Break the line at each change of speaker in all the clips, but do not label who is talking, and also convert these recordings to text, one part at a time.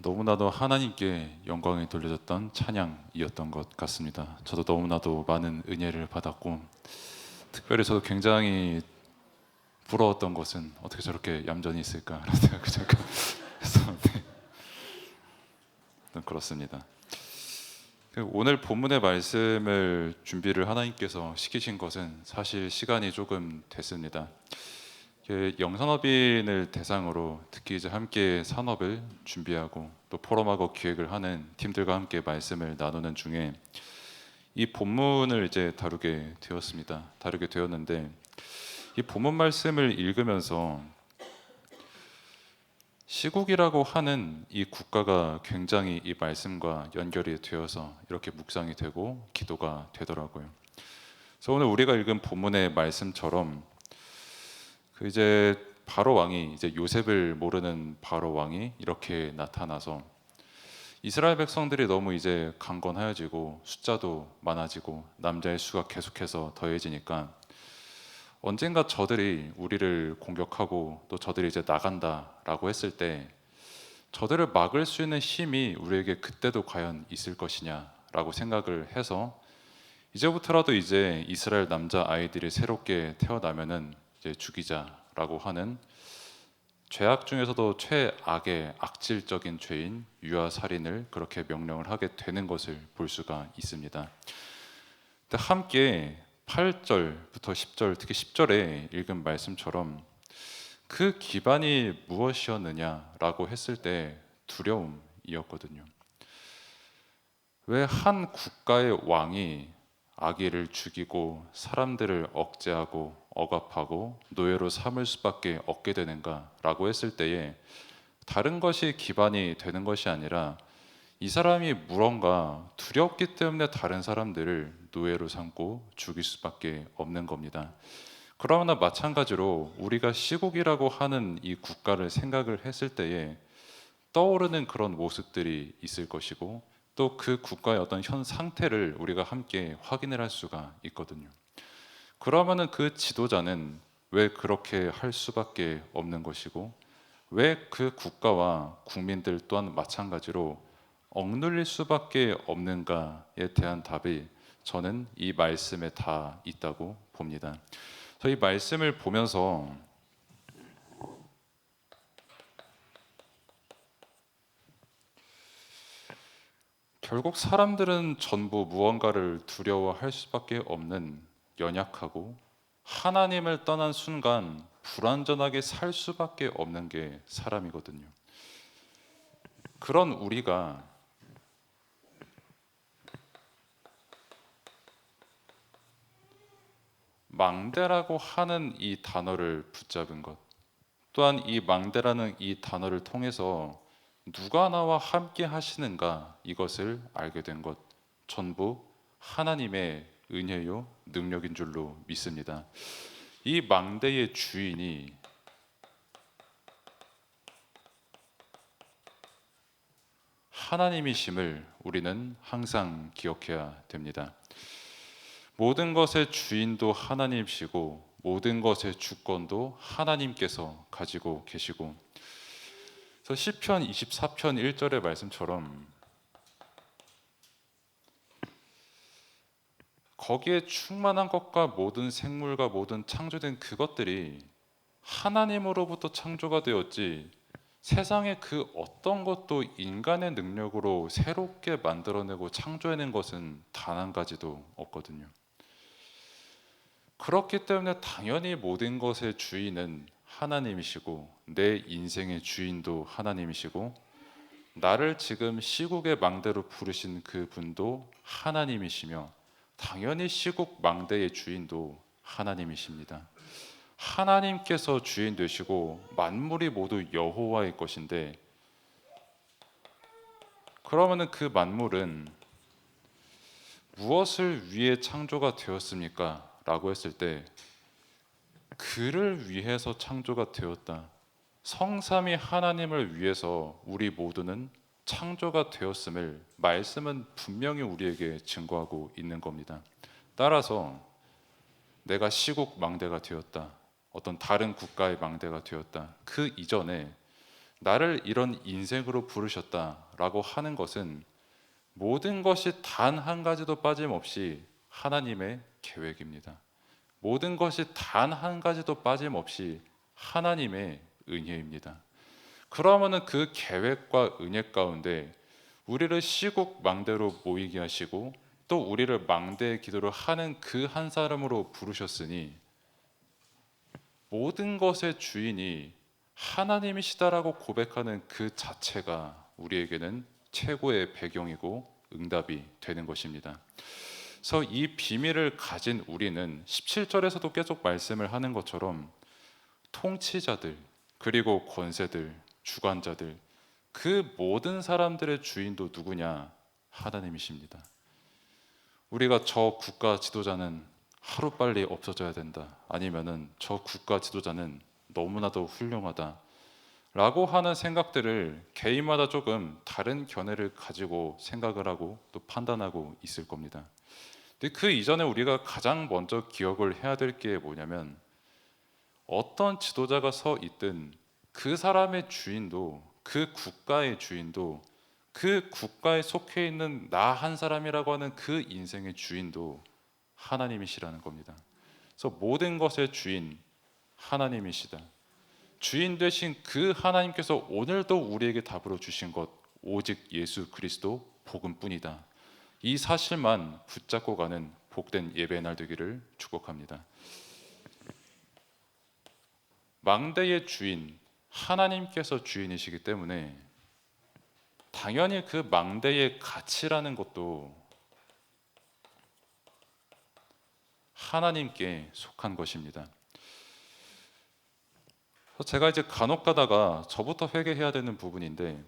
너무나도 하나님께 영광이 돌려졌던 찬양이었던 것 같습니다. 저도 너무나도 많은 은혜를 받았고, 특별히 저도 굉장히 부러웠던 것은 어떻게 저렇게 얌전히 있을까라는 생각을 잠깐 했었는데, 그렇습니다. 오늘 본문의 말씀을 준비를 하나님께서 시키신 것은 사실 시간이 조금 됐습니다. 영산업인을 대상으로 특히 이제 함께 산업을 준비하고 또 포럼하고 기획을 하는 팀들과 함께 말씀을 나누는 중에 이 본문을 이제 다루게 되었는데, 이 본문 말씀을 읽으면서 시국이라고 하는 이 국가가 굉장히 이 말씀과 연결이 되어서 이렇게 묵상이 되고 기도가 되더라고요. 그래서 오늘 우리가 읽은 본문의 말씀처럼 이제 바로 왕이, 이제 요셉을 모르는 바로 왕이 이렇게 나타나서 이스라엘 백성들이 너무 이제 강건하여지고 숫자도 많아지고 남자의 수가 계속해서 더해지니까 언젠가 저들이 우리를 공격하고 또 저들이 이제 나간다라고 했을 때 저들을 막을 수 있는 힘이 우리에게 그때도 과연 있을 것이냐라고 생각을 해서 이제부터라도 이제 이스라엘 남자 아이들이 새롭게 태어나면은 이제 죽이자라고 하는 죄악 중에서도 최악의 악질적인 죄인 유아 살인을 그렇게 명령을 하게 되는 것을 볼 수가 있습니다. 근데 함께 8절부터 10절, 특히 10절에 읽은 말씀처럼 그 기반이 무엇이었느냐라고 했을 때 두려움이었거든요. 왜 한 국가의 왕이 아기를 죽이고 사람들을 억제하고 억압하고 노예로 삼을 수밖에 없게 되는가라고 했을 때에 다른 것이 기반이 되는 것이 아니라 이 사람이 무언가 두렵기 때문에 다른 사람들을 노예로 삼고 죽일 수밖에 없는 겁니다. 그러나 마찬가지로 우리가 시국이라고 하는 이 국가를 생각을 했을 때에 떠오르는 그런 모습들이 있을 것이고 또 그 국가의 어떤 현 상태를 우리가 함께 확인을 할 수가 있거든요. 그러면은 그 지도자는 왜 그렇게 할 수밖에 없는 것이고 왜 그 국가와 국민들 또한 마찬가지로 억눌릴 수밖에 없는가에 대한 답이 저는 이 말씀에 다 있다고 봅니다. 이 말씀을 보면서 결국 사람들은 전부 무언가를 두려워할 수밖에 없는 연약하고 하나님을 떠난 순간 불완전하게 살 수밖에 없는 게 사람이거든요. 그런 우리가 망대라고 하는 이 단어를 붙잡은 것, 또한 이 망대라는 이 단어를 통해서 누가 나와 함께 하시는가 이것을 알게 된 것, 전부 하나님의 은혜요 능력인 줄로 믿습니다. 이 망대의 주인이 하나님이심을 우리는 항상 기억해야 됩니다. 모든 것의 주인도 하나님이시고 모든 것의 주권도 하나님께서 가지고 계시고, 그래서 시편 24편 1절의 말씀처럼 거기에 충만한 것과 모든 생물과 모든 창조된 그것들이 하나님으로부터 창조가 되었지 세상의 그 어떤 것도 인간의 능력으로 새롭게 만들어내고 창조해낸 것은 단 한 가지도 없거든요. 그렇기 때문에 당연히 모든 것의 주인은 하나님이시고 내 인생의 주인도 하나님이시고 나를 지금 시국의 망대로 부르신 그 분도 하나님이시며 당연히 시국 망대의 주인도 하나님이십니다. 하나님께서 주인 되시고 만물이 모두 여호와의 것인데, 그러면은 그 만물은 무엇을 위해 창조가 되었습니까? 라고 했을 때 그를 위해서 창조가 되었다. 성삼위 하나님을 위해서 우리 모두는 창조가 되었음을 말씀은 분명히 우리에게 증거하고 있는 겁니다. 따라서 내가 시국 망대가 되었다, 어떤 다른 국가의 망대가 되었다, 그 이전에 나를 이런 인생으로 부르셨다라고 하는 것은 모든 것이 단 한 가지도 빠짐없이 하나님의 계획입니다. 모든 것이 단 한 가지도 빠짐없이 하나님의 은혜입니다. 그러면은 그 계획과 은혜 가운데 우리를 시국 망대로 모이게 하시고 또 우리를 망대의 기도를 하는 그 한 사람으로 부르셨으니 모든 것의 주인이 하나님이시다라고 고백하는 그 자체가 우리에게는 최고의 배경이고 응답이 되는 것입니다. 그래서 이 비밀을 가진 우리는 17절에서도 계속 말씀을 하는 것처럼 통치자들 그리고 권세들 주관자들 그 모든 사람들의 주인도 누구냐? 하나님이십니다. 우리가 저 국가 지도자는 하루빨리 없어져야 된다. 아니면은 저 국가 지도자는 너무나도 훌륭하다. 라고 하는 생각들을 개인마다 조금 다른 견해를 가지고 생각을 하고 또 판단하고 있을 겁니다. 근데 그 이전에 우리가 가장 먼저 기억을 해야 될 게 뭐냐면 어떤 지도자가 서 있든 그 사람의 주인도 그 국가의 주인도 그 국가에 속해 있는 나 한 사람이라고 하는 그 인생의 주인도 하나님이시라는 겁니다. 그래서 모든 것의 주인 하나님이시다. 주인 되신 그 하나님께서 오늘도 우리에게 답으로 주신 것 오직 예수 그리스도 복음뿐이다. 이 사실만 붙잡고 가는 복된 예배의 날 되기를 축복합니다. 망대의 주인 하나님께서 주인이시기 때문에 당연히 그 망대의 가치라는 것도 하나님께 속한 것입니다. 제가 이제 간혹 가다가 저부터 회개해야 되는 부분인데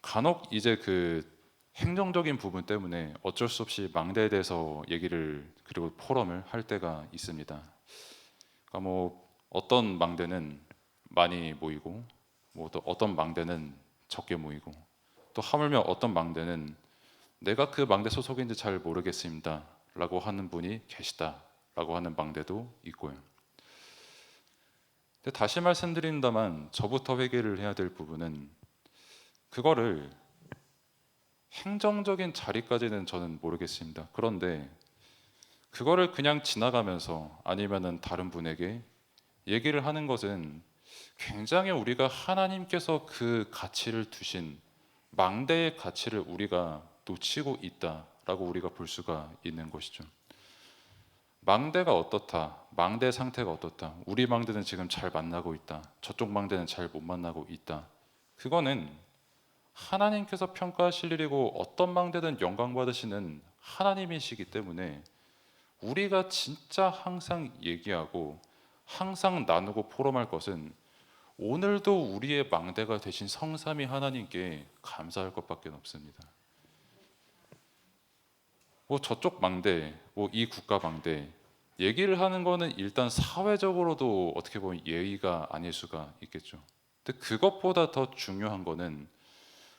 간혹 이제 그 행정적인 부분 때문에 어쩔 수 없이 망대에 대해서 얘기를 그리고 포럼을 할 때가 있습니다. 그러니까 뭐 어떤 망대는 많이 모이고 뭐 또 어떤 망대는 적게 모이고 또 하물며 어떤 망대는 내가 그 망대 소속인지 잘 모르겠습니다 라고 하는 분이 계시다 라고 하는 망대도 있고요. 근데 다시 말씀드린다만 저부터 회개를 해야 될 부분은 그거를 행정적인 자리까지는 저는 모르겠습니다. 그런데 그거를 그냥 지나가면서 아니면은 다른 분에게 얘기를 하는 것은 굉장히 우리가 하나님께서 그 가치를 두신 망대의 가치를 우리가 놓치고 있다라고 우리가 볼 수가 있는 것이죠. 망대가 어떻다, 망대 상태가 어떻다, 우리 망대는 지금 잘 만나고 있다, 저쪽 망대는 잘 못 만나고 있다. 그거는 하나님께서 평가하실 일이고 어떤 망대든 영광 받으시는 하나님이시기 때문에 우리가 진짜 항상 얘기하고 항상 나누고 포럼할 것은 오늘도 우리의 망대가 되신 성삼위 하나님께 감사할 것밖에 없습니다. 뭐 저쪽 망대, 뭐 이 국가 망대 얘기를 하는 거는 일단 사회적으로도 어떻게 보면 예의가 아닐 수가 있겠죠. 근데 그것보다 더 중요한 거는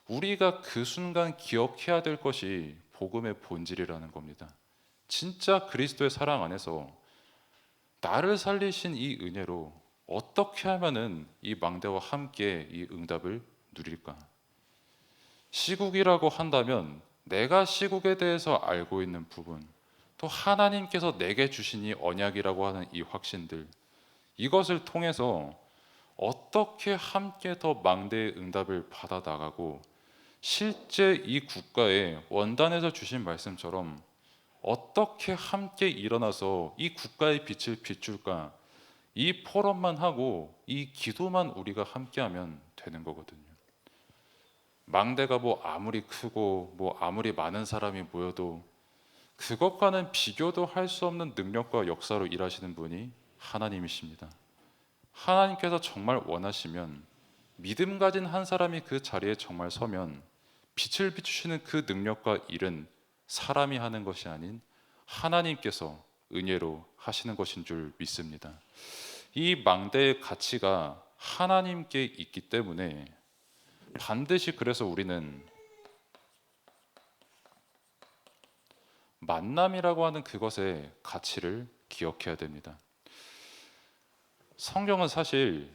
우리가 그 순간 기억해야 될 것이 복음의 본질이라는 겁니다. 진짜 그리스도의 사랑 안에서 나를 살리신 이 은혜로 어떻게 하면은 이 망대와 함께 이 응답을 누릴까? 시국이라고 한다면 내가 시국에 대해서 알고 있는 부분, 또 하나님께서 내게 주신 이 언약이라고 하는 이 확신들, 이것을 통해서 어떻게 함께 더 망대의 응답을 받아 나가고 실제 이 국가에 원단에서 주신 말씀처럼 어떻게 함께 일어나서 이 국가의 빛을 비출까? 이 포럼만 하고 이 기도만 우리가 함께하면 되는 거거든요. 망대가 뭐 아무리 크고 뭐 아무리 많은 사람이 모여도 그것과는 비교도 할 수 없는 능력과 역사로 일하시는 분이 하나님이십니다. 하나님께서 정말 원하시면 믿음 가진 한 사람이 그 자리에 정말 서면 빛을 비추시는 그 능력과 일은 사람이 하는 것이 아닌 하나님께서 은혜로 하시는 것인 줄 믿습니다. 이 망대의 가치가 하나님께 있기 때문에 반드시 그래서 우리는 만남이라고 하는 그것의 가치를 기억해야 됩니다. 성경은 사실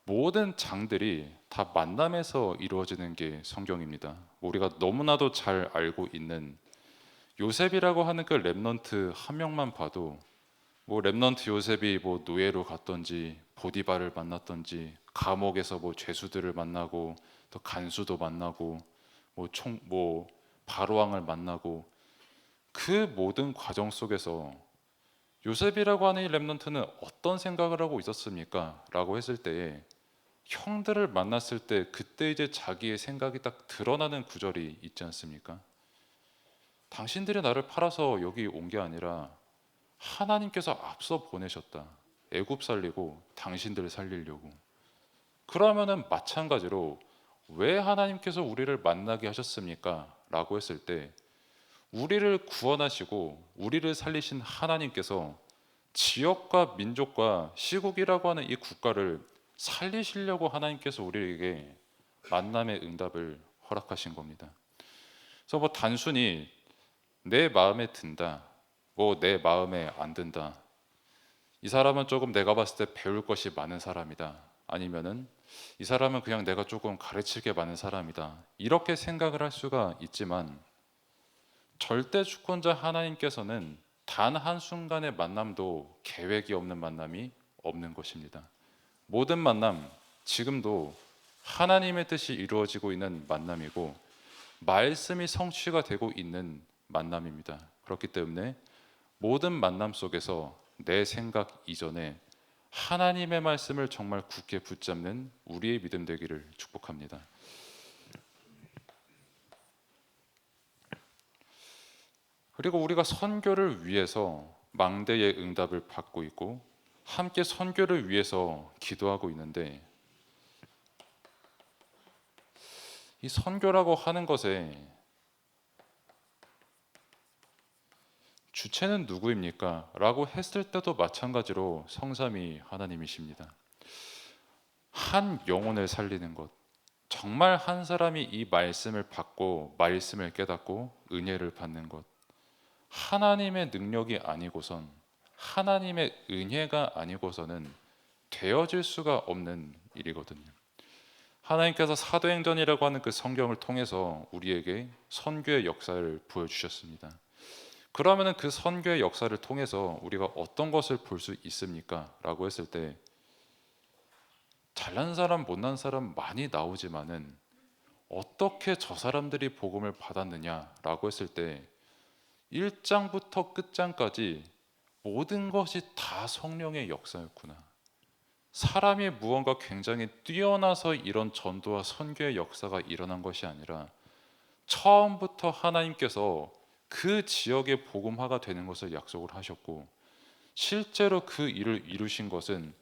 모든 장들이 다 만남에서 이루어지는 게 성경입니다. 우리가 너무나도 잘 알고 있는 요셉이라고 하는 그 렘넌트 한 명만 봐도 뭐 렘넌트 요셉이 뭐 노예로 갔던지 보디발을 만났던지 감옥에서 뭐 죄수들을 만나고 또 간수도 만나고 뭐 바로왕을 만나고 그 모든 과정 속에서 요셉이라고 하는 이 렘넌트는 어떤 생각을 하고 있었습니까? 라고 했을 때에 형들을 만났을 때 그때 이제 자기의 생각이 딱 드러나는 구절이 있지 않습니까? 당신들이 나를 팔아서 여기 온 게 아니라 하나님께서 앞서 보내셨다. 애굽 살리고 당신들 살리려고. 그러면은 마찬가지로 왜 하나님께서 우리를 만나게 하셨습니까? 라고 했을 때 우리를 구원하시고 우리를 살리신 하나님께서 지역과 민족과 시국이라고 하는 이 국가를 살리시려고 하나님께서 우리에게 만남의 응답을 허락하신 겁니다. 그래서 뭐 단순히 내 마음에 든다, 뭐 내 마음에 안 든다. 이 사람은 조금 내가 봤을 때 배울 것이 많은 사람이다. 아니면은 이 사람은 그냥 내가 조금 가르칠 게 많은 사람이다. 이렇게 생각을 할 수가 있지만 절대 주권자 하나님께서는 단 한순간의 만남도 계획이 없는 만남이 없는 것입니다. 모든 만남, 지금도 하나님의 뜻이 이루어지고 있는 만남이고 말씀이 성취가 되고 있는 만남입니다. 그렇기 때문에 모든 만남 속에서 내 생각 이전에 하나님의 말씀을 정말 굳게 붙잡는 우리의 믿음 되기를 축복합니다. 그리고 우리가 선교를 위해서 망대의 응답을 받고 있고 함께 선교를 위해서 기도하고 있는데 이 선교라고 하는 것에 주체는 누구입니까? 라고 했을 때도 마찬가지로 성삼위 하나님이십니다. 한 영혼을 살리는 것, 정말 한 사람이 이 말씀을 받고 말씀을 깨닫고 은혜를 받는 것, 하나님의 능력이 아니고선 하나님의 은혜가 아니고서는 되어질 수가 없는 일이거든요. 하나님께서 사도행전이라고 하는 그 성경을 통해서 우리에게 선교의 역사를 보여주셨습니다. 그러면은 그 선교의 역사를 통해서 우리가 어떤 것을 볼 수 있습니까? 라고 했을 때 잘난 사람 못난 사람 많이 나오지만은 어떻게 저 사람들이 복음을 받았느냐라고 했을 때 1장부터 끝장까지 모든 것이 다 성령의 역사였구나. 사람이 무언가 굉장히 뛰어나서 이런 전도와 선교의 역사가 일어난 것이 아니라 처음부터 하나님께서 그 지역의 복음화가 되는 것을 약속을 하셨고 실제로 그 일을 이루신 것은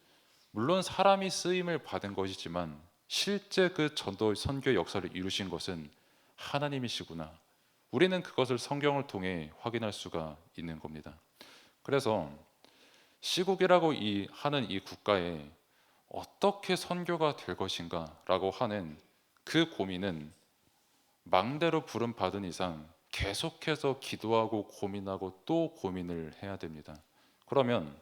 물론 사람이 쓰임을 받은 것이지만 실제 그 전도 선교 역사를 이루신 것은 하나님이시구나. 우리는 그것을 성경을 통해 확인할 수가 있는 겁니다. 그래서 시국이라고 하는 이 국가에 어떻게 선교가 될 것인가라고 하는 그 고민은 망대로 부름 받은 이상 계속해서 기도하고 고민하고 또 고민을 해야 됩니다. 그러면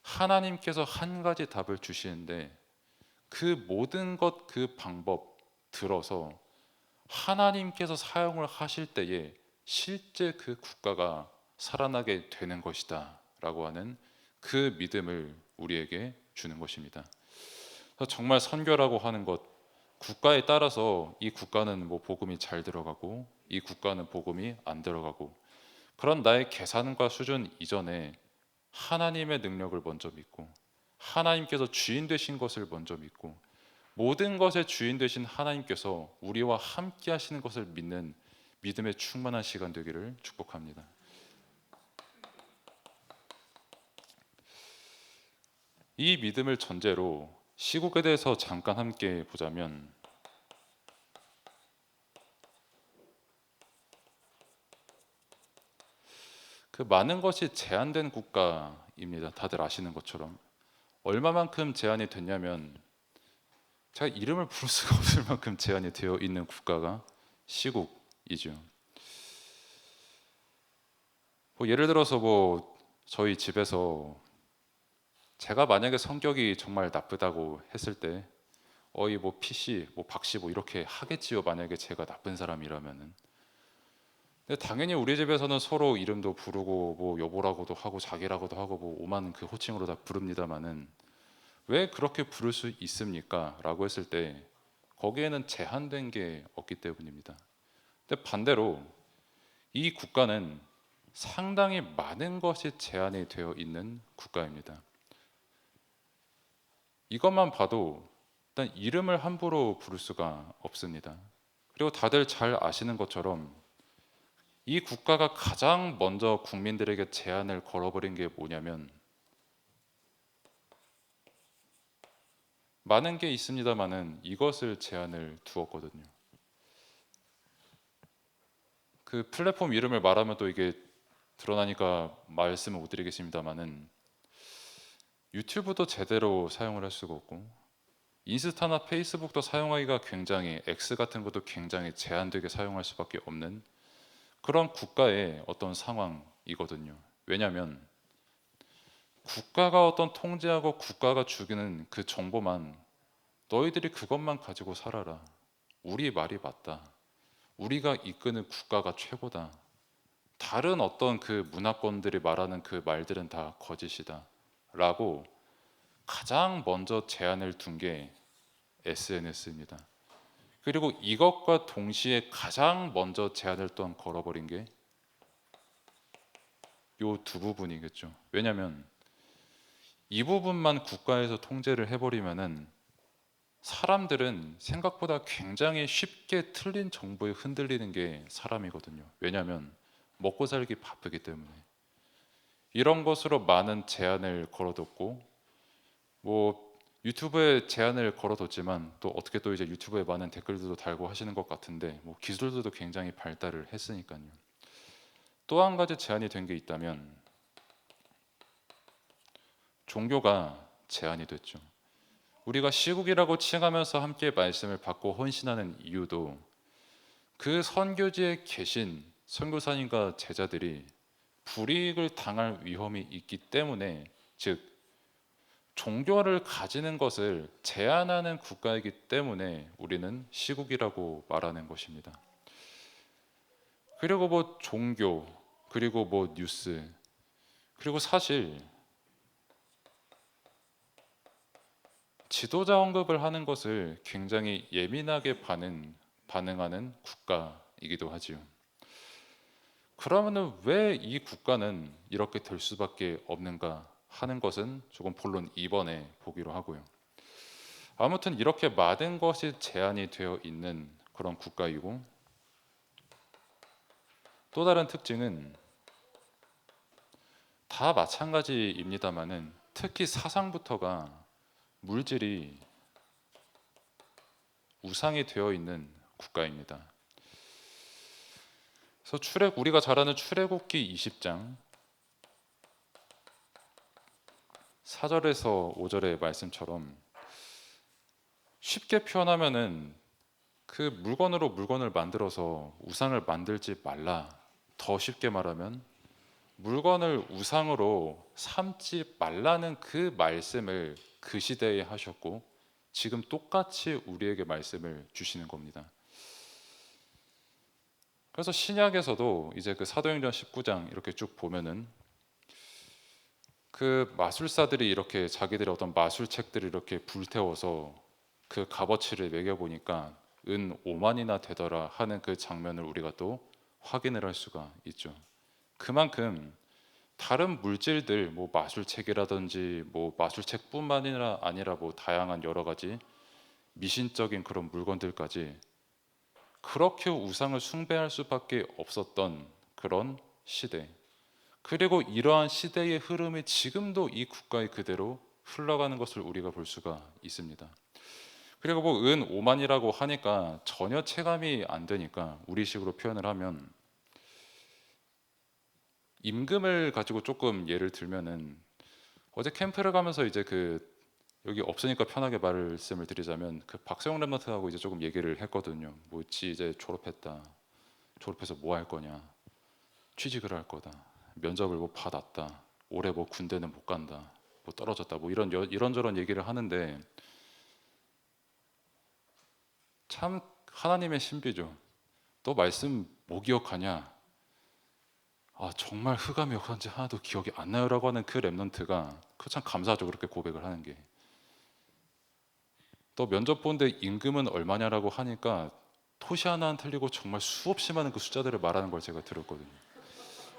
하나님께서 한 가지 답을 주시는데 그 모든 것 그 방법 들어서 하나님께서 사용을 하실 때에 실제 그 국가가 살아나게 되는 것이다 라고 하는 그 믿음을 우리에게 주는 것입니다. 그래서 정말 선교라고 하는 것, 국가에 따라서 이 국가는 뭐 복음이 잘 들어가고 이 국가는 복음이 안 들어가고 그런 나의 계산과 수준 이전에 하나님의 능력을 먼저 믿고 하나님께서 주인 되신 것을 먼저 믿고 모든 것의 주인 되신 하나님께서 우리와 함께 하시는 것을 믿는 믿음의 충만한 시간 되기를 축복합니다. 이 믿음을 전제로 시국에 대해서 잠깐 함께 보자면 그 많은 것이 제한된 국가입니다. 다들 아시는 것처럼 얼마만큼 제한이 됐냐면 제가 이름을 부를 수가 없을 만큼 제한이 되어 있는 국가가 시국이죠. 뭐 예를 들어서 뭐 저희 집에서 제가 만약에 성격이 정말 나쁘다고 했을 때 어이 뭐 피씨 뭐 박씨 뭐 이렇게 하겠지요. 만약에 제가 나쁜 사람이라면은. 근데 당연히 우리 집에서는 서로 이름도 부르고 뭐 여보라고도 하고 자기라고도 하고 뭐 오만 그 호칭으로 다 부릅니다마는 왜 그렇게 부를 수 있습니까? 라고 했을 때 거기에는 제한된 게 없기 때문입니다. 근데 반대로 이 국가는 상당히 많은 것이 제한이 되어 있는 국가입니다. 이것만 봐도 일단 이름을 함부로 부를 수가 없습니다. 그리고 다들 잘 아시는 것처럼 이 국가가 가장 먼저 국민들에게 제한을 걸어버린 게 뭐냐면 많은 게 있습니다만은 이것을 제한을 두었거든요. 그 플랫폼 이름을 말하면 또 이게 드러나니까 말씀을 못 드리겠습니다만은 유튜브도 제대로 사용을 할 수가 없고 인스타나 페이스북도 사용하기가 굉장히 X 같은 것도 굉장히 제한되게 사용할 수밖에 없는 그런 국가의 어떤 상황이거든요. 왜냐하면 국가가 어떤 통제하고 국가가 주기는 그 정보만 너희들이 그것만 가지고 살아라. 우리 말이 맞다. 우리가 이끄는 국가가 최고다. 다른 어떤 그 문화권들이 말하는 그 말들은 다 거짓이다. 라고 가장 먼저 제한을 둔 게 SNS입니다. 그리고 이것과 동시에 가장 먼저 제한을 또한 걸어버린 게 요 두 부분이겠죠. 왜냐하면 이 부분만 국가에서 통제를 해버리면은 사람들은 생각보다 굉장히 쉽게 틀린 정보에 흔들리는 게 사람이거든요. 왜냐하면 먹고 살기 바쁘기 때문에 이런 것으로 많은 제한을 걸어뒀고 뭐 유튜브에 제한을 걸어뒀지만 또 어떻게 또 이제 유튜브에 많은 댓글들도 달고 하시는 것 같은데 뭐 기술들도 굉장히 발달을 했으니까요. 또 한 가지 제한이 된 게 있다면 종교가 제한이 됐죠. 우리가 시국이라고 칭하면서 함께 말씀을 받고 헌신하는 이유도 그 선교지에 계신 선교사님과 제자들이 불이익을 당할 위험이 있기 때문에 즉 종교를 가지는 것을 제한하는 국가이기 때문에 우리는 시국이라고 말하는 것입니다. 그리고 뭐 종교 그리고 뭐 뉴스 그리고 사실 지도자 언급을 하는 것을 굉장히 예민하게 반응하는 국가이기도 하지요. 그러면은 왜 이 국가는 이렇게 될 수밖에 없는가 하는 것은 조금 본론 2번에 보기로 하고요. 아무튼 이렇게 많은 것이 제한이 되어 있는 그런 국가이고 또 다른 특징은 다 마찬가지입니다만은 특히 사상부터가 물질이 우상이 되어 있는 국가입니다. 그래서 우리가 잘 아는 출애굽기 20장 4절에서 5절의 말씀처럼 쉽게 표현하면은 그 물건으로 물건을 만들어서 우상을 만들지 말라. 더 쉽게 말하면 물건을 우상으로 삼지 말라는 그 말씀을 그 시대에 하셨고 지금 똑같이 우리에게 말씀을 주시는 겁니다. 그래서 신약에서도 이제 그 사도행전 19장 이렇게 쭉 보면은 그 마술사들이 이렇게 자기들의 어떤 마술책들을 이렇게 불태워서 그 값어치를 매겨 보니까 은 5만이나 되더라 하는 그 장면을 우리가 또 확인을 할 수가 있죠. 그만큼 다른 물질들 뭐 마술책이라든지 뭐 마술책뿐만 아니라 뭐 다양한 여러 가지 미신적인 그런 물건들까지 그렇게 우상을 숭배할 수밖에 없었던 그런 시대. 그리고 이러한 시대의 흐름이 지금도 이 국가에 그대로 흘러가는 것을 우리가 볼 수가 있습니다. 그리고 뭐 은 5만이라고 하니까 전혀 체감이 안 되니까 우리식으로 표현을 하면 임금을 가지고 조금 예를 들면은 어제 캠프를 가면서 이제 그 여기 없으니까 편하게 말씀을 드리자면 그 박세영 랩런트하고 이제 조금 얘기를 했거든요. 뭐지 이제 졸업했다. 졸업해서 뭐 할 거냐? 취직을 할 거다. 면접을 뭐 받았다. 올해 뭐 군대는 못 간다. 뭐 떨어졌다. 뭐 이런저런 얘기를 하는데 참 하나님의 신비죠. 너 말씀 뭐 기억하냐? 아 정말 흑암이 역사인지 하나도 기억이 안 나요라고 하는 그 렘넌트가 그 참 감사하죠. 그렇게 고백을 하는 게. 너 면접 보는데 임금은 얼마냐라고 하니까 토시 하나 안 틀리고 정말 수없이 많은 그 숫자들을 말하는 걸 제가 들었거든요.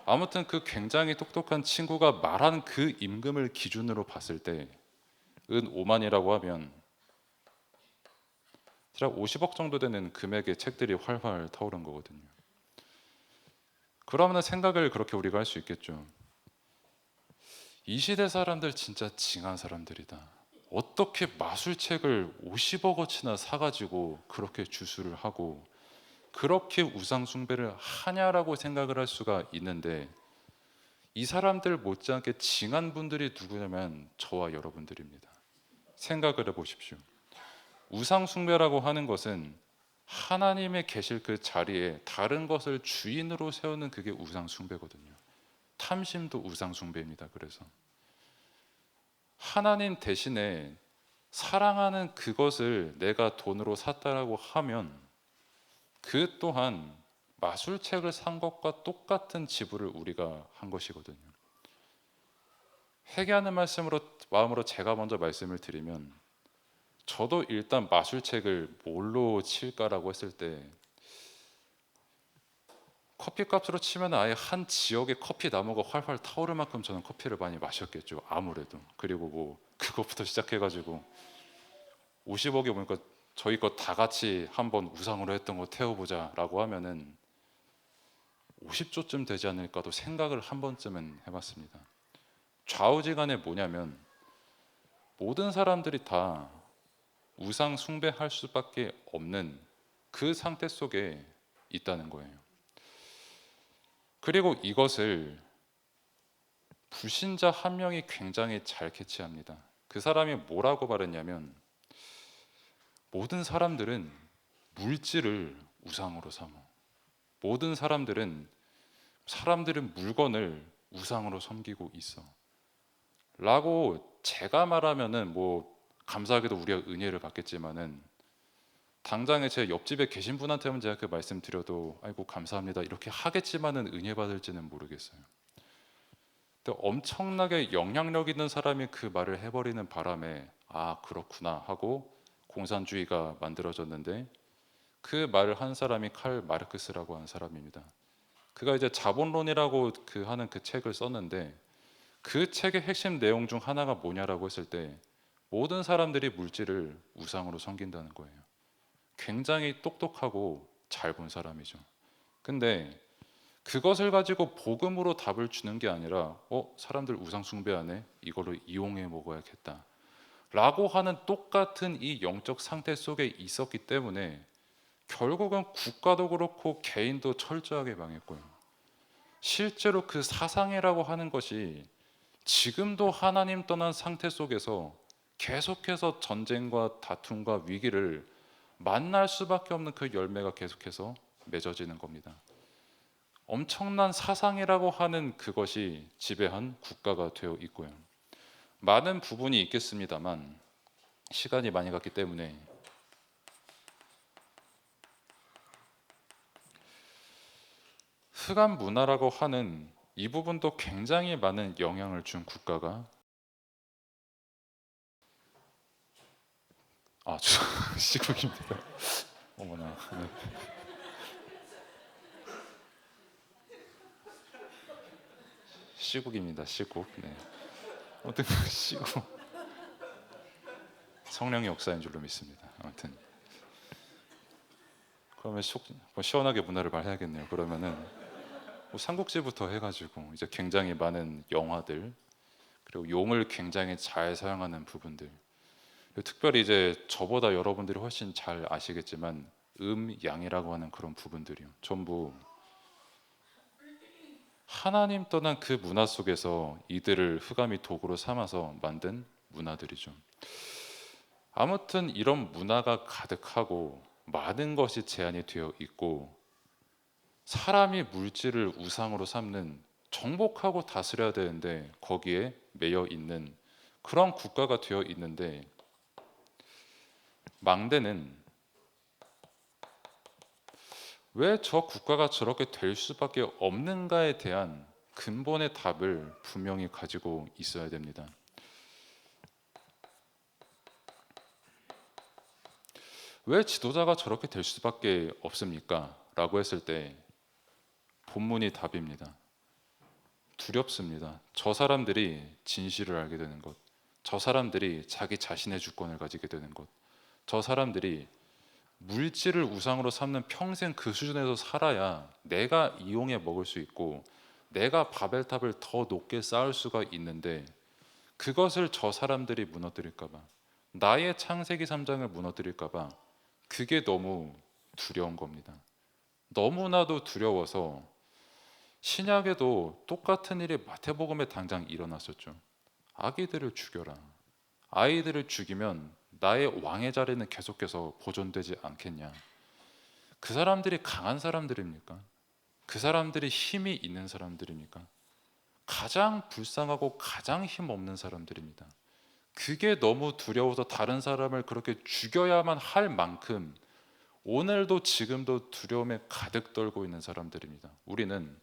아무튼 그 굉장히 똑똑한 친구가 말한 그 임금을 기준으로 봤을 때 은 5만이라고 하면 대략 50억 정도 되는 금액의 책들이 활활 타오른 거거든요. 그러면 생각을 그렇게 우리가 할 수 있겠죠. 이 시대 사람들 진짜 징한 사람들이다. 어떻게 마술책을 50억어치나 사가지고 그렇게 주술을 하고 그렇게 우상 숭배를 하냐라고 생각을 할 수가 있는데, 이 사람들 못지않게 징한 분들이 누구냐면 저와 여러분들입니다. 생각을 해보십시오. 우상 숭배라고 하는 것은 하나님의 계실 그 자리에 다른 것을 주인으로 세우는 그게 우상 숭배거든요. 탐심도 우상 숭배입니다. 그래서 하나님 대신에 사랑하는 그것을 내가 돈으로 샀다라고 하면 그 또한 마술책을 산 것과 똑같은 지불을 우리가 한 것이거든요. 회개하는 마음으로 제가 먼저 말씀을 드리면, 저도 일단 마술책을 뭘로 칠까라고 했을 때 커피값으로 치면 아예 한 지역의 커피 나무가 활활 타오를 만큼 저는 커피를 많이 마셨겠죠. 아무래도. 그리고 뭐 그것부터 시작해가지고 50억이 보니까 저희 거 다 같이 한번 우상으로 했던 거 태워보자라고 하면은 50조쯤 되지 않을까도 생각을 한 번쯤은 해봤습니다. 좌우지간에 뭐냐면 모든 사람들이 다 우상 숭배할 수밖에 없는 그 상태 속에 있다는 거예요. 그리고 이것을 불신자 한 명이 굉장히 잘 캐치합니다. 그 사람이 뭐라고 말했냐면, 모든 사람들은 물질을 우상으로 삼어. 모든 사람들은 물건을 우상으로 섬기고 있어. 라고 제가 말하면은 뭐 감사하게도 우리가 은혜를 받겠지만은 당장에 제 옆집에 계신 분한테는 제가 그 말씀 드려도 아이고 감사합니다 이렇게 하겠지만은 은혜 받을지는 모르겠어요. 근데 엄청나게 영향력 있는 사람이 그 말을 해버리는 바람에 아 그렇구나 하고 공산주의가 만들어졌는데, 그 말을 한 사람이 칼 마르크스라고 하는 사람입니다. 그가 이제 자본론이라고 하는 그 책을 썼는데, 그 책의 핵심 내용 중 하나가 뭐냐라고 했을 때 모든 사람들이 물질을 우상으로 섬긴다는 거예요. 굉장히 똑똑하고 잘 본 사람이죠. 근데 그것을 가지고 복음으로 답을 주는 게 아니라 사람들 우상 숭배하네 이거를 이용해 먹어야겠다 라고 하는 똑같은 이 영적 상태 속에 있었기 때문에 결국은 국가도 그렇고 개인도 철저하게 망했고요. 실제로 그 사상이라고 하는 것이 지금도 하나님 떠난 상태 속에서 계속해서 전쟁과 다툼과 위기를 만날 수밖에 없는 그 열매가 계속해서 맺어지는 겁니다. 엄청난 사상이라고 하는 그것이 지배한 국가가 되어 있고요. 많은 부분이 있겠습니다만 시간이 많이 갔기 때문에 흑암 문화라고 하는 이 부분도 굉장히 많은 영향을 준 국가가 시국입니다. 어머나. 네. 시국입니다. 시국. 네. 아무튼 시국. 성령의 역사인 줄로 믿습니다. 아무튼 그러면 뭐 시원하게 문화를 말해야겠네요. 그러면은 뭐 삼국지부터 해가지고 이제 굉장히 많은 영화들, 그리고 용을 굉장히 잘 사용하는 부분들, 특별히 이제 저보다 여러분들이 훨씬 잘 아시겠지만 양이라고 하는 그런 부분들이요. 전부 하나님 떠난 그 문화 속에서 이들을 흑암이 도구로 삼아서 만든 문화들이죠. 아무튼 이런 문화가 가득하고 많은 것이 제한이 되어 있고 사람이 물질을 우상으로 삼는, 정복하고 다스려야 되는데 거기에 매여 있는 그런 국가가 되어 있는데, 망대는 왜 저 국가가 저렇게 될 수밖에 없는가에 대한 근본의 답을 분명히 가지고 있어야 됩니다. 왜 지도자가 저렇게 될 수밖에 없습니까? 라고 했을 때 본문이 답입니다. 두렵습니다. 저 사람들이 진실을 알게 되는 것, 저 사람들이 자기 자신의 주권을 가지게 되는 것, 저 사람들이 물질을 우상으로 삼는 평생 그 수준에서 살아야 내가 이용해 먹을 수 있고 내가 바벨탑을 더 높게 쌓을 수가 있는데, 그것을 저 사람들이 무너뜨릴까 봐, 나의 창세기 3장을 무너뜨릴까 봐, 그게 너무 두려운 겁니다. 너무나도 두려워서 신약에도 똑같은 일이 마태복음에 당장 일어났었죠. 아기들을 죽여라. 아이들을 죽이면 나의 왕의 자리는 계속해서 보존되지 않겠냐. 그 사람들이 강한 사람들입니까? 그 사람들이 힘이 있는 사람들입니까? 가장 불쌍하고 가장 힘 없는 사람들입니다. 그게 너무 두려워서 다른 사람을 그렇게 죽여야만 할 만큼 오늘도 지금도 두려움에 가득 떨고 있는 사람들입니다. 우리는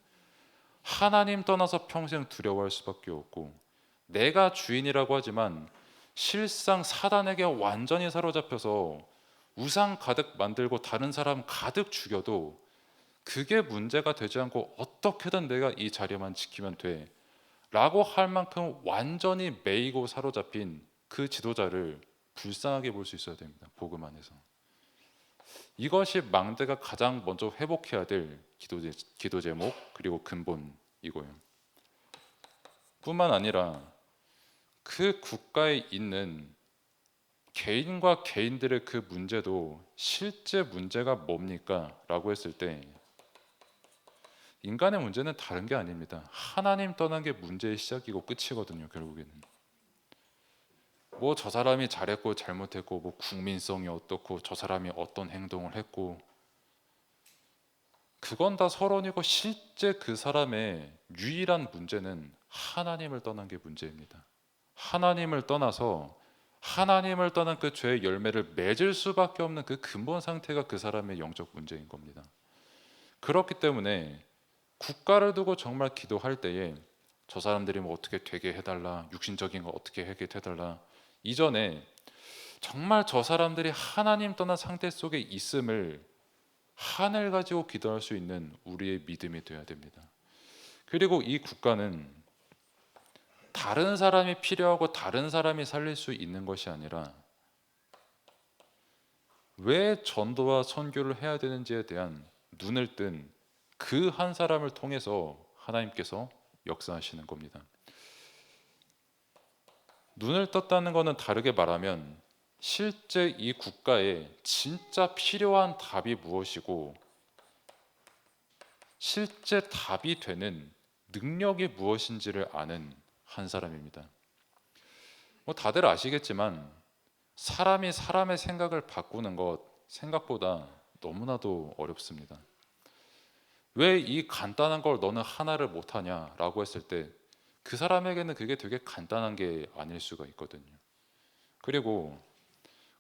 하나님 떠나서 평생 두려워할 수밖에 없고, 내가 주인이라고 하지만 실상 사단에게 완전히 사로잡혀서 우상 가득 만들고 다른 사람 가득 죽여도 그게 문제가 되지 않고 어떻게든 내가 이 자리만 지키면 돼 라고 할 만큼 완전히 매이고 사로잡힌 그 지도자를 불쌍하게 볼 수 있어야 됩니다. 복음 안에서. 이것이 망대가 가장 먼저 회복해야 될 기도 제목 그리고 근본이고요. 뿐만 아니라 그 국가에 있는 개인과 개인들의 그 문제도 실제 문제가 뭡니까? 라고 했을 때 인간의 문제는 다른 게 아닙니다. 하나님 떠난 게 문제의 시작이고 끝이거든요. 결국에는 뭐 저 사람이 잘했고 잘못했고, 뭐 국민성이 어떻고 저 사람이 어떤 행동을 했고, 그건 다 서론이고 실제 그 사람의 유일한 문제는 하나님을 떠난 게 문제입니다. 하나님을 떠나서 하나님을 떠난 그 죄의 열매를 맺을 수밖에 없는 그 근본 상태가 그 사람의 영적 문제인 겁니다. 그렇기 때문에 국가를 두고 정말 기도할 때에 저 사람들이 뭐 어떻게 되게 해달라, 육신적인 거 어떻게 하게 해달라, 이전에 정말 저 사람들이 하나님 떠난 상태 속에 있음을 하늘 가지고 기도할 수 있는 우리의 믿음이 되어야 됩니다. 그리고 이 국가는 다른 사람이 필요하고 다른 사람이 살릴 수 있는 것이 아니라 왜 전도와 선교를 해야 되는지에 대한 눈을 뜬 그 한 사람을 통해서 하나님께서 역사하시는 겁니다. 눈을 떴다는 것은 다르게 말하면 실제 이 국가에 진짜 필요한 답이 무엇이고 실제 답이 되는 능력이 무엇인지를 아는 한 사람입니다. 뭐 다들 아시겠지만 사람이 사람의 생각을 바꾸는 것 생각보다 너무나도 어렵습니다. 왜 이 간단한 걸 너는 하나를 못하냐라고 했을 때 그 사람에게는 그게 되게 간단한 게 아닐 수가 있거든요. 그리고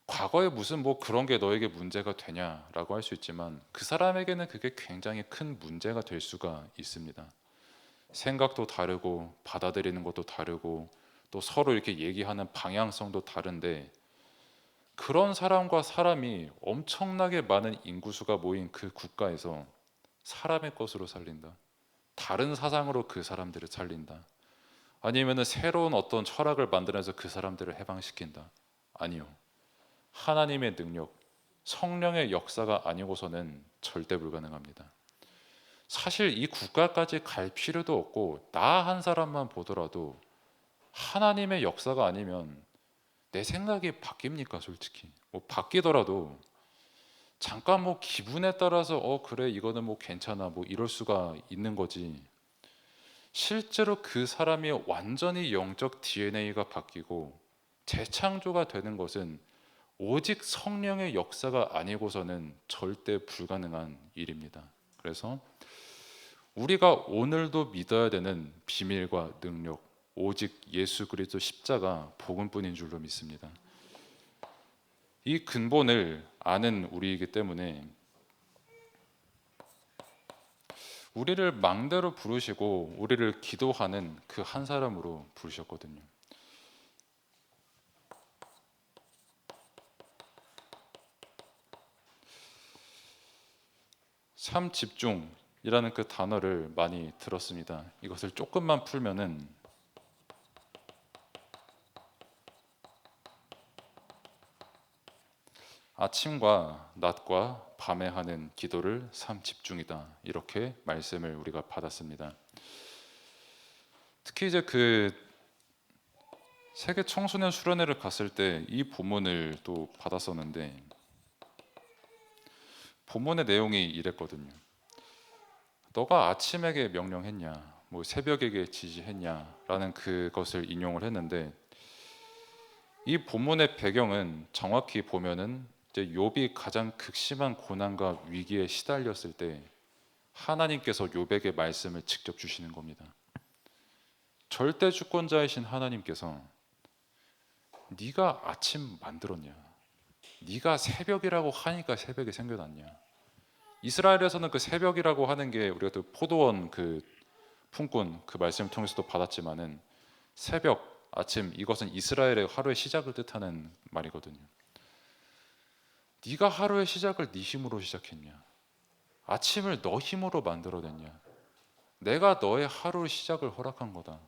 과거에 무슨 뭐 그런 게 너에게 문제가 되냐라고 할 수 있지만 그 사람에게는 그게 굉장히 큰 문제가 될 수가 있습니다. 생각도 다르고 받아들이는 것도 다르고 또 서로 이렇게 얘기하는 방향성도 다른데, 그런 사람과 사람이 엄청나게 많은 인구수가 모인 그 국가에서 사람의 것으로 살린다, 다른 사상으로 그 사람들을 살린다, 아니면은 새로운 어떤 철학을 만들어서 그 사람들을 해방시킨다, 아니요. 하나님의 능력, 성령의 역사가 아니고서는 절대 불가능합니다. 사실 이 국가까지 갈 필요도 없고 나 한 사람만 보더라도 하나님의 역사가 아니면 내 생각이 바뀝니까? 솔직히 뭐 바뀌더라도 잠깐 뭐 기분에 따라서 그래 이거는 뭐 괜찮아 뭐 이럴 수가 있는 거지, 실제로 그 사람이 완전히 영적 DNA가 바뀌고 재창조가 되는 것은 오직 성령의 역사가 아니고서는 절대 불가능한 일입니다. 그래서 우리가 오늘도 믿어야 되는 비밀과 능력, 오직 예수 그리스도 십자가 복음뿐인 줄로 믿습니다. 이 근본을 아는 우리이기 때문에 우리를 망대로 부르시고 우리를 기도하는 그 한 사람으로 부르셨거든요. 참 집중이라는 그 단어를 많이 들었습니다. 이것을 조금만 풀면은 아침과 낮과 밤에 하는 기도를 참 집중이다. 이렇게 말씀을 우리가 받았습니다. 특히 이제 그 세계 청소년 수련회를 갔을 때 이 본문을 또 받았었는데 본문의 내용이 이랬거든요. 너가 아침에게 명령했냐, 뭐 새벽에게 지시했냐라는 그것을 인용을 했는데 이 본문의 배경은 정확히 보면은 이제 욥이 가장 극심한 고난과 위기에 시달렸을 때 하나님께서 욥에게 말씀을 직접 주시는 겁니다. 절대 주권자이신 하나님께서 네가 아침 만들었냐? 네가 새벽이라고 하니까 새벽이 생겨났냐? 이스라엘에서는 그 새벽이라고 하는 게 우리가 또 포도원 그 품꾼 그 말씀을 통해서도 받았지만은 새벽, 아침 이것은 이스라엘의 하루의 시작을 뜻하는 말이거든요. 네가 하루의 시작을 네 힘으로 시작했냐? 아침을 너 힘으로 만들어냈냐? 내가 너의 하루의 시작을 허락한 거다.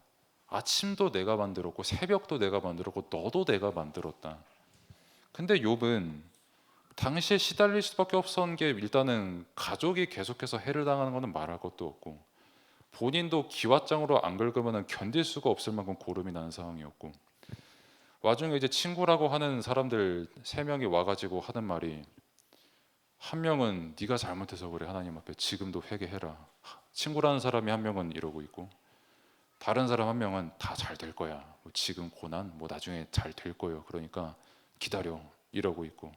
아침도 내가 만들었고 새벽도 내가 만들었고 너도 내가 만들었다. 근데 욥은 당시에 시달릴 수밖에 없었던 게 일단은 가족이 계속해서 해를 당하는 것은 말할 것도 없고 본인도 기왓장으로 안 긁으면 견딜 수가 없을 만큼 고름이 나는 상황이었고 와중에 이제 친구라고 하는 사람들 세 명이 와가지고 하는 말이 한 명은 네가 잘못해서 그래 하나님 앞에 지금도 회개해라. 친구라는 사람이 한 명은 이러고 있고 다른 사람 한 명은 다 잘 될 거야. 뭐 지금 고난 뭐 나중에 잘 될 거예요. 그러니까 기다려 이러고 있고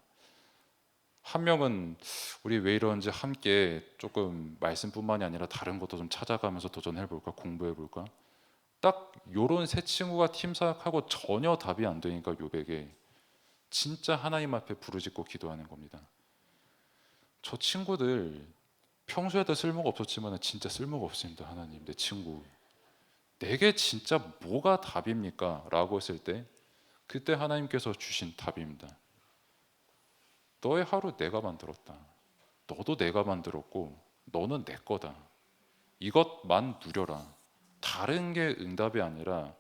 한 명은 우리 왜 이러는지 함께 조금 말씀뿐만이 아니라 다른 것도 좀 찾아가면서 도전해 볼까 공부해 볼까 딱 요런 세 친구가 팀사역하고 전혀 답이 안 되니까 욥에게 진짜 하나님 앞에 부르짖고 기도하는 겁니다. 저 친구들 평소에도 쓸모가 없었지만 진짜 쓸모가 없습니다. 하나님 내 친구 내게 진짜 뭐가 답입니까? 라고 했을 때 그때 하나님께서 주신 답입니다. 너의 하루 내가 만들었다. 너도 내가 만들었고 너는 내 거다. 이것만 누려라. 다른 게 응답이 아니라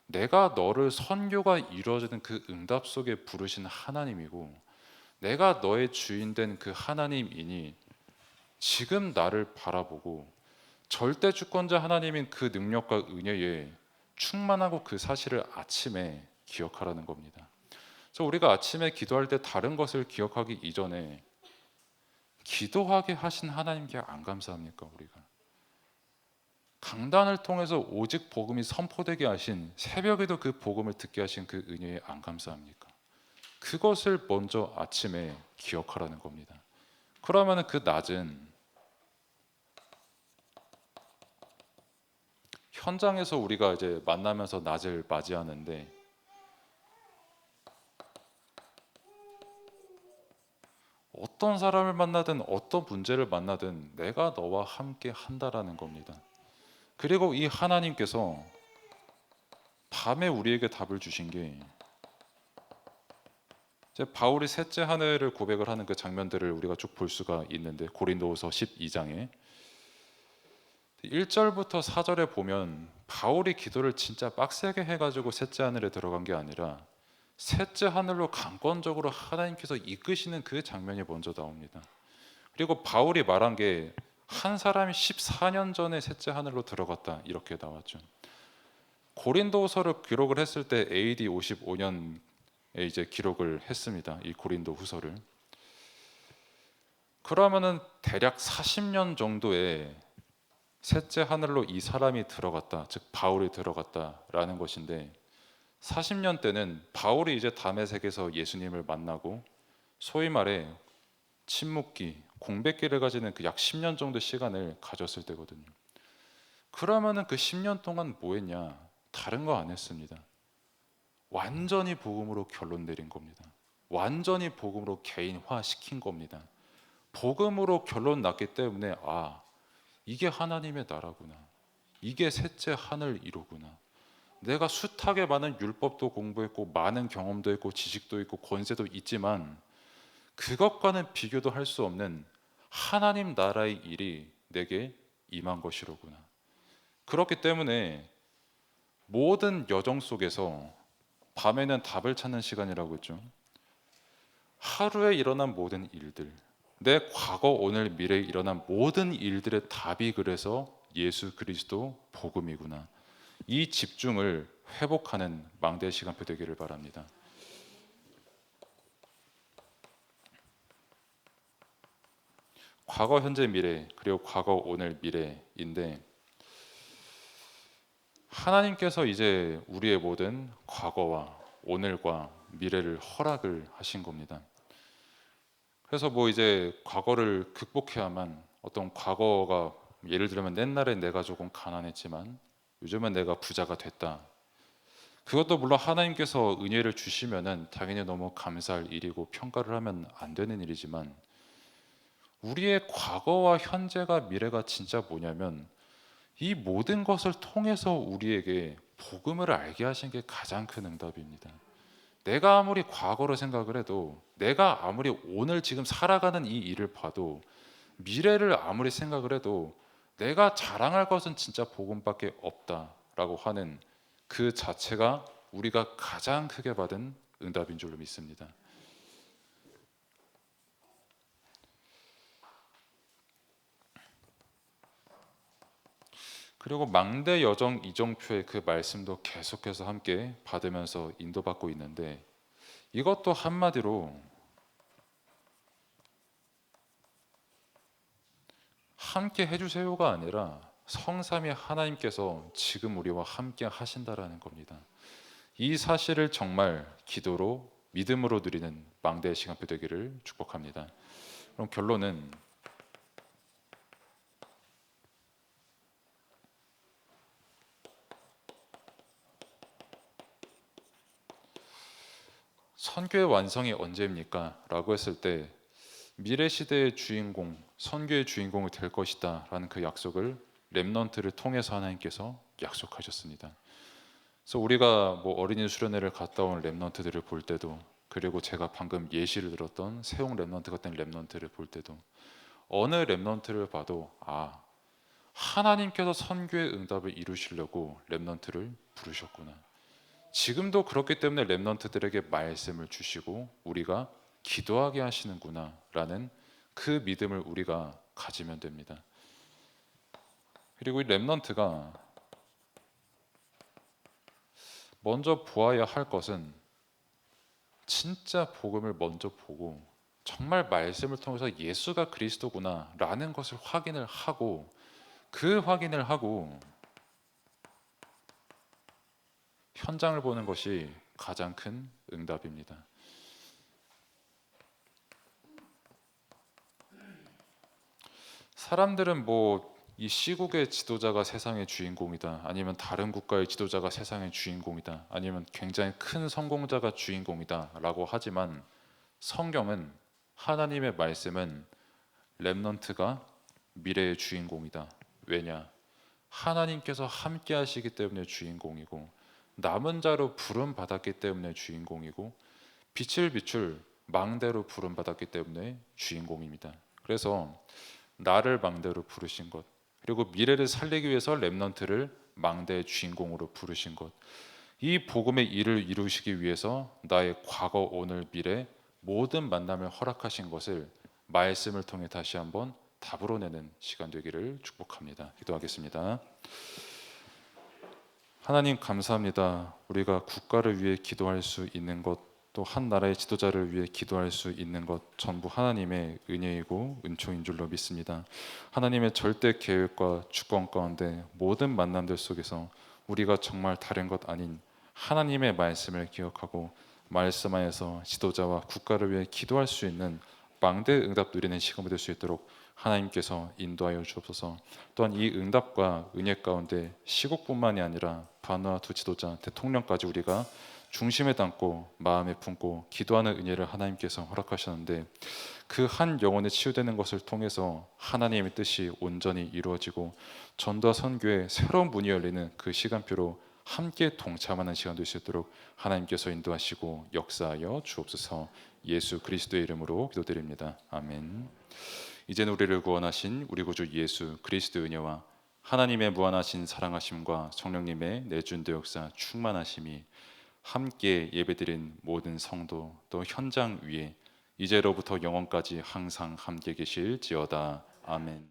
내가 너를 선교가 이루어지는 그 응답 속에 부르신 하나님이고 내가 너의 주인 된 그 하나님이니 지금 나를 바라보고 절대 주권자 하나님인 그 능력과 은혜에 충만하고 그 사실을 아침에 기억하라는 겁니다. 그래서 우리가 아침에 기도할 때 다른 것을 기억하기 이전에 기도하게 하신 하나님께 안 감사합니까? 우리가 강단을 통해서 오직 복음이 선포되게 하신 새벽에도 그 복음을 듣게 하신 그 은혜에 안 감사합니까? 그것을 먼저 아침에 기억하라는 겁니다. 그러면 그 낮은 현장에서 우리가 이제 만나면서 낮을 맞이하는데 어떤 사람을 만나든 어떤 문제를 만나든 내가 너와 함께 한다라는 겁니다. 그리고 이 하나님께서 밤에 우리에게 답을 주신 게 이제 바울이 셋째 하늘을 고백을 하는 그 장면들을 우리가 쭉 볼 수가 있는데 고린도후서 12장에 1절부터 4절에 보면 바울이 기도를 진짜 빡세게 해가지고 셋째 하늘에 들어간 게 아니라 셋째 하늘로 강권적으로 하나님께서 이끄시는 그 장면이 먼저 나옵니다. 그리고 바울이 말한 게 한 사람이 14년 전에 셋째 하늘로 들어갔다 이렇게 나왔죠. 고린도후서를 기록을 했을 때 AD 55년에 이제 기록을 했습니다. 이 고린도 후서를. 그러면은 대략 40년 정도의 셋째 하늘로 이 사람이 들어갔다, 즉 바울이 들어갔다라는 것인데 40년 때는 바울이 이제 다메섹에서 예수님을 만나고 소위 말해 침묵기, 공백기를 가지는 그 약 10년 정도 시간을 가졌을 때거든요. 그러면은 그 10년 동안 뭐 했냐? 다른 거 안 했습니다. 완전히 복음으로 결론 내린 겁니다. 완전히 복음으로 개인화 시킨 겁니다. 복음으로 결론 났기 때문에 이게 하나님의 나라구나. 이게 셋째 하늘 이루구나. 내가 숱하게 많은 율법도 공부했고 많은 경험도 있고 지식도 있고 권세도 있지만 그것과는 비교도 할 수 없는 하나님 나라의 일이 내게 임한 것이로구나. 그렇기 때문에 모든 여정 속에서 밤에는 답을 찾는 시간이라고 했죠. 하루에 일어난 모든 일들, 내 과거, 오늘, 미래에 일어난 모든 일들의 답이 그래서 예수 그리스도 복음이구나. 이 집중을 회복하는 망대의 시간표 되기를 바랍니다. 과거, 현재, 미래, 그리고 과거, 오늘, 미래인데 하나님께서 이제 우리의 모든 과거와 오늘과 미래를 허락을 하신 겁니다. 그래서 뭐 이제 과거를 극복해야만, 어떤 과거가 예를 들면 옛날에 내가 조금 가난했지만 요즘은 내가 부자가 됐다. 그것도 물론 하나님께서 은혜를 주시면은 당연히 너무 감사할 일이고 평가를 하면 안 되는 일이지만 우리의 과거와 현재가 미래가 진짜 뭐냐면 이 모든 것을 통해서 우리에게 복음을 알게 하신 게 가장 큰 응답입니다. 내가 아무리 과거로 생각을 해도, 내가 아무리 오늘 지금 살아가는 이 일을 봐도, 미래를 아무리 생각을 해도 내가 자랑할 것은 진짜 복음밖에 없다라고 하는 그 자체가 우리가 가장 크게 받은 응답인 줄로 믿습니다. 그리고 망대 여정 이정표의 그 말씀도 계속해서 함께 받으면서 인도받고 있는데, 이것도 한마디로 함께 해주세요가 아니라 성삼위 하나님께서 지금 우리와 함께 하신다라는 겁니다. 이 사실을 정말 기도로 믿음으로 누리는 망대의 시간표 되기를 축복합니다. 그럼 결론은 선교의 완성이 언제입니까? 라고 했을 때 미래 시대의 주인공, 선교의 주인공이 될 것이다 라는 그 약속을 렘넌트를 통해서 하나님께서 약속하셨습니다. 그래서 우리가 뭐 어린이 수련회를 갔다 온 렘넌트들을 볼 때도, 그리고 제가 방금 예시를 들었던 세용 렘넌트 같은 렘넌트를 볼 때도 어느 렘넌트를 봐도 하나님께서 선교의 응답을 이루시려고 렘넌트를 부르셨구나. 지금도 그렇기 때문에 렘넌트들에게 말씀을 주시고 우리가 기도하게 하시는구나 라는 그 믿음을 우리가 가지면 됩니다. 그리고 이 렘넌트가 먼저 보아야 할 것은 진짜 복음을 먼저 보고 정말 말씀을 통해서 예수가 그리스도구나 라는 것을 확인을 하고, 그 확인을 하고 현장을 보는 것이 가장 큰 응답입니다. 사람들은 뭐 이 시국의 지도자가 세상의 주인공이다, 아니면 다른 국가의 지도자가 세상의 주인공이다, 아니면 굉장히 큰 성공자가 주인공이다 라고 하지만 성경은, 하나님의 말씀은 렘넌트가 미래의 주인공이다. 왜냐? 하나님께서 함께 하시기 때문에 주인공이고, 남은 자로 부름 받았기 때문에 주인공이고, 빛을 비출 망대로 부름 받았기 때문에 주인공입니다. 그래서 나를 망대로 부르신 것, 그리고 미래를 살리기 위해서 렘넌트를 망대의 주인공으로 부르신 것, 이 복음의 일을 이루시기 위해서 나의 과거, 오늘, 미래 모든 만남을 허락하신 것을 말씀을 통해 다시 한번 답으로 내는 시간 되기를 축복합니다. 기도하겠습니다. 하나님 감사합니다. 우리가 국가를 위해 기도할 수 있는 것, 또 한 나라의 지도자를 위해 기도할 수 있는 것 전부 하나님의 은혜이고 은총인 줄로 믿습니다. 하나님의 절대 계획과 주권 가운데 모든 만남들 속에서 우리가 정말 다른 것 아닌 하나님의 말씀을 기억하고 말씀 안에서 지도자와 국가를 위해 기도할 수 있는 망대 응답 누리는 시간이 될 수 있도록 하나님께서 인도하여 주옵소서. 또한 이 응답과 은혜 가운데 시국뿐만이 아니라 반와 두 지도자, 대통령까지 우리가 중심에 담고 마음에 품고 기도하는 은혜를 하나님께서 허락하셨는데, 그 한 영혼이 치유되는 것을 통해서 하나님의 뜻이 온전히 이루어지고 전도와 선교에 새로운 문이 열리는 그 시간표로 함께 동참하는 시간 될 수 있도록 하나님께서 인도하시고 역사하여 주옵소서. 예수 그리스도의 이름으로 기도드립니다. 아멘. 이제는 우리를 구원하신 우리 구주 예수 그리스도의 은혜와 하나님의 무한하신 사랑하심과 성령님의 내준도 역사 충만하심이 함께 예배드린 모든 성도 또 현장 위에 이제로부터 영원까지 항상 함께 계실지어다. 아멘.